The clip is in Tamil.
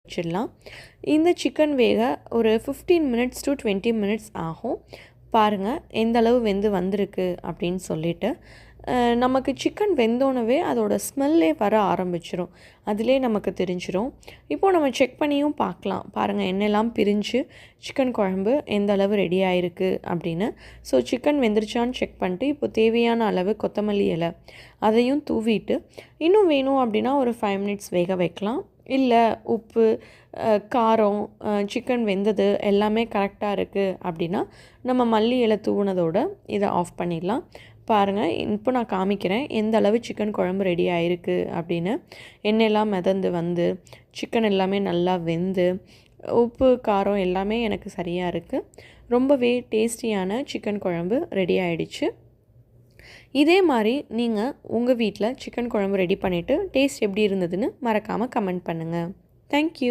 வச்சிடலாம். இந்த சிக்கன் வேக ஒரு 15 மினிட்ஸ் டு 20 மினிட்ஸ் ஆகும். பாருங்கள் எந்த அளவு வெந்து வந்திருக்கு அப்படின்னு சொல்லிட்டு. நமக்கு சிக்கன் வெந்தோனவே அதோட ஸ்மெல்லே வர ஆரம்பிச்சிரும். அதிலே நமக்கு தெரிஞ்சிரும். இப்போது நம்ம செக் பண்ணியும் பார்க்கலாம். பாருங்கள் எண்ணெய்லாம் பிரிஞ்சு சிக்கன் குழம்பு எந்த அளவு ரெடி ஆகிருக்கு அப்படின்னு. ஸோ சிக்கன் வெந்துருச்சான்னு செக் பண்ணிட்டு இப்போ தேவையான அளவு கொத்தமல்லி இலை அதையும் தூவிட்டு இன்னும் வேணும் அப்படின்னா ஒரு 5 மினிட்ஸ் வேக வைக்கலாம். இல்லை உப்பு, காரம், சிக்கன் வெந்தது எல்லாமே கரெக்டாக இருக்குது அப்படின்னா நம்ம மல்லி இலை தூவுனதோடு இதை ஆஃப் பண்ணிடலாம். பாருங்கள் இப்போ நான் காமிக்கிறேன் எந்த அளவு சிக்கன் குழம்பு ரெடி ஆகிருக்கு அப்படின்னு. எண்ணெயெல்லாம் மிதந்து வந்து சிக்கன் எல்லாமே நல்லா வெந்து உப்பு காரம் எல்லாமே எனக்கு சரியாக இருக்குது. ரொம்பவே டேஸ்டியான சிக்கன் குழம்பு ரெடி ஆகிடுச்சு. இதே மாதிரி நீங்கள் உங்கள் வீட்டில் சிக்கன் குழம்பு ரெடி பண்ணிவிட்டு டேஸ்ட் எப்படி இருந்ததுன்னு மறக்காமல் கமெண்ட் பண்ணுங்கள். தேங்க்யூ.